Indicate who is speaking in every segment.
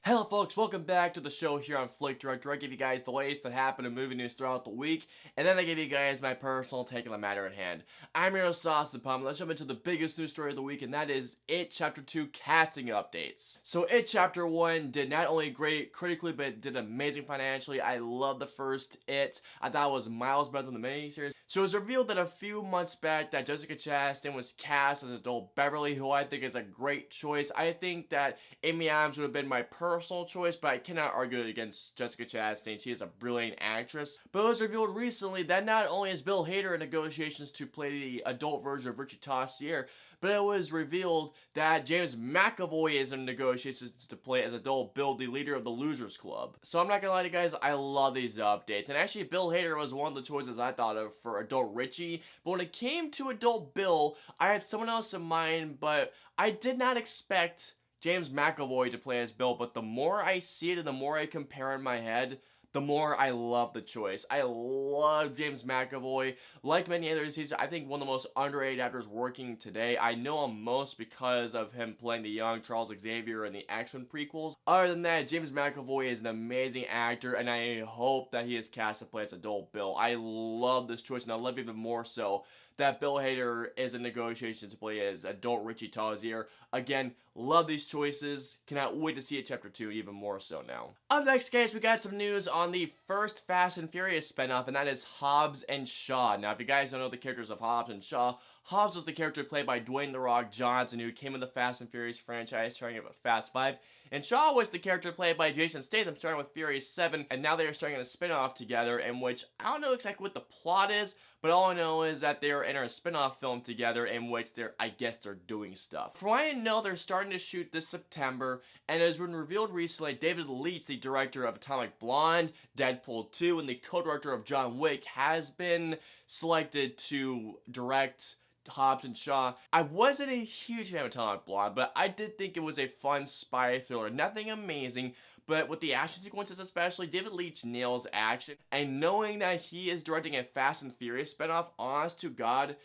Speaker 1: Hello folks, welcome back to the show here on Flick Director. I give you guys the latest that happened in movie news throughout the week, and then I give you guys my personal take on the matter at hand. I'm your host, Austin Putnam. Let's jump into the biggest news story of the week, and that is It Chapter 2 casting updates. So It Chapter 1 did not only great critically, but it did amazing financially. I love the first It. I thought it was miles better than the miniseries. So it was revealed that a few months back that Jessica Chastain was cast as adult Beverly, who I think is a great choice. I think that Amy Adams would have been my personal choice, but I cannot argue it against Jessica Chastain. She is a brilliant actress. But it was revealed recently that not only is Bill Hader in negotiations to play the adult version of Richie Tossier, but it was revealed that James McAvoy is in negotiations to play as adult Bill, the leader of the Losers Club. So I'm not gonna lie to you guys, I love these updates. And actually, Bill Hader was one of the choices I thought of for adult Richie. But when it came to adult Bill, I had someone else in mind, but I did not expect James McAvoy to play as Bill. But the more I see it and the more I compare in my head, the more I love the choice. I love James McAvoy. Like many others, he's, I think, one of the most underrated actors working today. I know him most because of him playing the young Charles Xavier in the X-Men prequels. Other than that, James McAvoy is an amazing actor, and I hope that he is cast to play as adult Bill. I love this choice, and I love even more so that Bill Hader is in negotiations to play as adult Richie Tozier. Again, love these choices. Cannot wait to see it Chapter 2 even more so now. Up next, guys, we got some news on the first Fast and Furious spinoff, and that is Hobbs and Shaw. Now, if you guys don't know the characters of Hobbs and Shaw, Hobbs was the character played by Dwayne "The Rock" Johnson, who came in the Fast and Furious franchise starting at Fast 5. And Shaw was the character played by Jason Statham starting with Furious 7, and now they are starting a spin-off together in which I don't know exactly what the plot is, but all I know is that they are in a spin-off film together in which I guess they're doing stuff. From what I know, they're starting to shoot this September, and it has been revealed recently, David Leitch, the director of Atomic Blonde, Deadpool 2, and the co-director of John Wick, has been selected to direct Hobbs and Shaw. I wasn't a huge fan of Atomic Blonde, but I did think it was a fun spy thriller. Nothing amazing, but with the action sequences especially, David Leitch nails action. And knowing that he is directing a Fast and Furious spinoff, honest to God,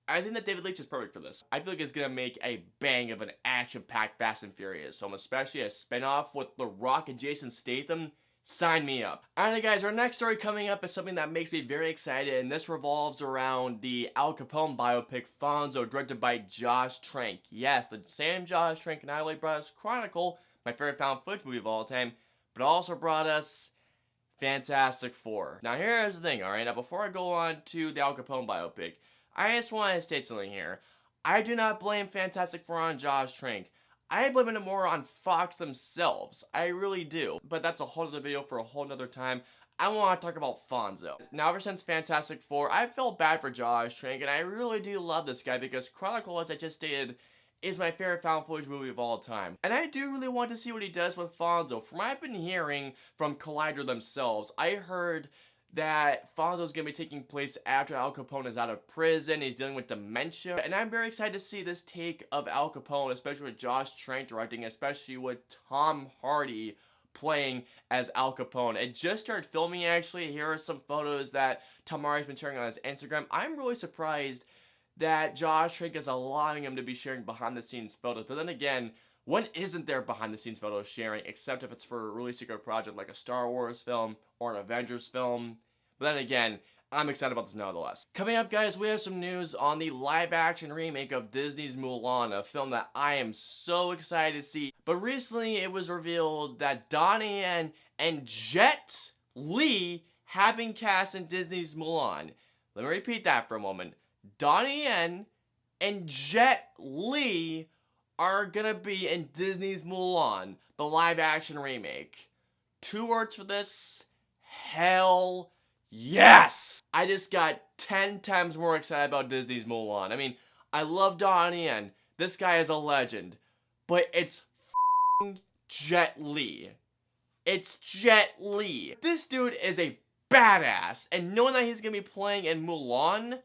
Speaker 1: I think that David Leitch is perfect for this. I feel like it's gonna make a bang of an action-packed Fast and Furious film, especially a spinoff with The Rock and Jason Statham. Sign me up. Alright guys, our next story coming up is something that makes me very excited, and this revolves around the Al Capone biopic Fonzo, directed by Josh Trank. Yes, the same Josh Trank and Adelaide brought us Chronicle, my favorite found footage movie of all time, but also brought us Fantastic Four. Now here's the thing, alright? Now before I go on to the Al Capone biopic, I just want to state something here. I do not blame Fantastic Four on Josh Trank. I blame it more on Fox themselves. I really do. But that's a whole other video for a whole nother time. I want to talk about Fonzo. Now, ever since Fantastic Four, I felt bad for Josh Trank, and I really do love this guy because Chronicle, as I just stated, is my favorite found footage movie of all time. And I do really want to see what he does with Fonzo. From what I've been hearing from Collider themselves, I heard that Fonzo is going to be taking place after Al Capone is out of prison. He's dealing with dementia. And I'm very excited to see this take of Al Capone, especially with Josh Trank directing, especially with Tom Hardy playing as Al Capone. It just started filming, actually. Here are some photos that Tom Hardy's been sharing on his Instagram. I'm really surprised that Josh Trank is allowing him to be sharing behind-the-scenes photos. But then again, when isn't there behind-the-scenes photo sharing, except if it's for a really secret project like a Star Wars film or an Avengers film? But then again, I'm excited about this nonetheless. Coming up, guys, we have some news on the live-action remake of Disney's Mulan, a film that I am so excited to see. But recently, it was revealed that Donnie Yen and Jet Li have been cast in Disney's Mulan. Let me repeat that for a moment. Donnie Yen and Jet Li are gonna be in Disney's Mulan, the live-action remake. 2 words for this: hell yes! I just got 10 times more excited about Disney's Mulan. I mean, I love Donnie Yen. This guy is a legend. But it's f***ing Jet Li. It's Jet Li. This dude is a badass. And knowing that he's gonna be playing in Mulan,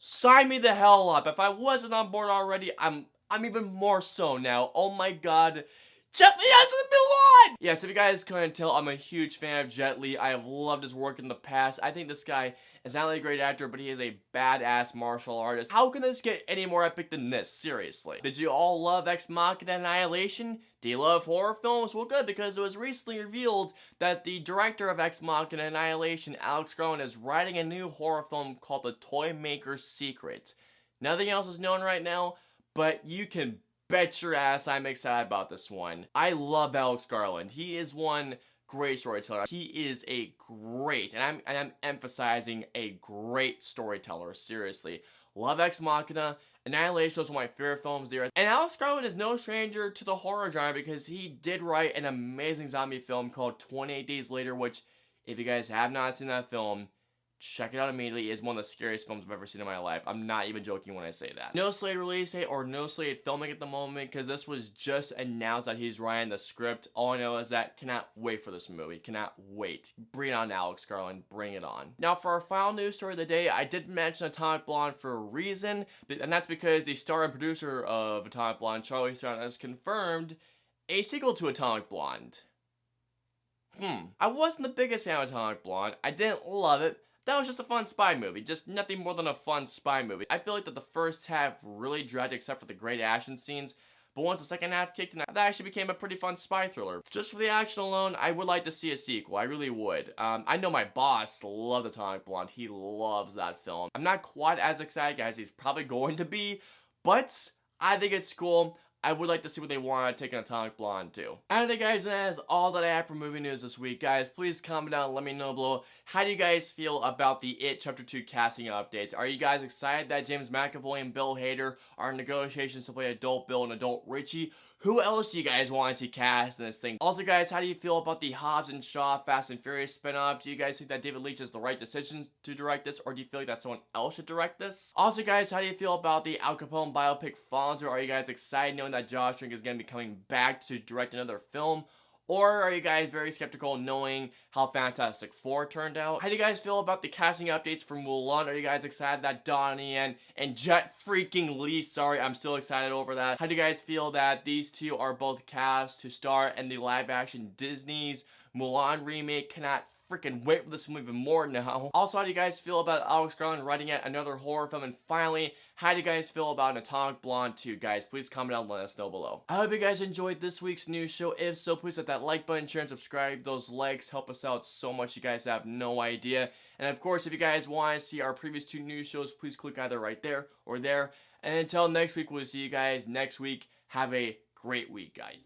Speaker 1: sign me the hell up. If I wasn't on board already, I'm even more so now. Oh my god. Jet Li has a Mulan! what? Yes, if you guys couldn't tell, I'm a huge fan of Jet Li. I have loved his work in the past. I think this guy is not only a great actor, but he is a badass martial artist. How can this get any more epic than this? Seriously. Did you all love Ex Machina Annihilation? Do you love horror films? Well, good, because it was recently revealed that the director of Ex Machina Annihilation, Alex Garland, is writing a new horror film called The Toymaker's Secret. Nothing else is known right now, but you can bet your ass I'm excited about this one. I love Alex Garland. He is one great storyteller. He is a great, and I'm emphasizing a great storyteller, seriously. Love Ex Machina. Annihilation was one of my favorite films there. And Alex Garland is no stranger to the horror genre because he did write an amazing zombie film called 28 Days Later, which, if you guys have not seen that film, check it out immediately. It is one of the scariest films I've ever seen in my life. I'm not even joking when I say that. No slated release date or no slated filming at the moment because this was just announced that he's writing the script. All I know is that cannot wait for this movie. Cannot wait. Bring it on, Alex Garland. Bring it on. Now for our final news story of the day, I did mention Atomic Blonde for a reason, and that's because the star and producer of Atomic Blonde, Charlie Stone, has confirmed a sequel to Atomic Blonde. I wasn't the biggest fan of Atomic Blonde. I didn't love it. That was just a fun spy movie, just nothing more than a fun spy movie. I feel like that the first half really dragged except for the great action scenes, but once the second half kicked in, that actually became a pretty fun spy thriller. Just for the action alone, I would like to see a sequel, I really would. I know my boss loved Atomic Blonde, he loves that film. I'm not quite as excited as he's probably going to be, but I think it's cool. I would like to see what they want to take an Atomic Blonde to. Anyway guys, that is all that I have for movie news this week. Guys, please comment down and let me know below. How do you guys feel about the It Chapter 2 casting updates? Are you guys excited that James McAvoy and Bill Hader are in negotiations to play Adult Bill and Adult Richie? Who else do you guys want to see cast in this thing? Also guys, how do you feel about the Hobbs and Shaw Fast and Furious spinoff? Do you guys think that David Leitch is the right decision to direct this, or do you feel like that someone else should direct this? Also guys, how do you feel about the Al Capone biopic Fonzo? Are you guys excited knowing that Josh Trank is going to be coming back to direct another film? Or are you guys very skeptical knowing how Fantastic Four turned out? How do you guys feel about the casting updates for Mulan? Are you guys excited that Donnie and Jet freaking Li, sorry, I'm still excited over that. How do you guys feel that these two are both cast to star in the live action Disney's Mulan remake? Cannot freaking wait for this movie even more now. Also, how do you guys feel about Alex Garland writing yet another horror film? And finally, how do you guys feel about an Atomic Blonde 2? Guys, please comment down and let us know below. I hope you guys enjoyed this week's news show. If so, please hit that like button, share, and subscribe. Those likes help us out so much, you guys have no idea. And of course, if you guys want to see our previous 2 news shows, please click either right there or there. And until next week, we'll see you guys next week. Have a great week, guys.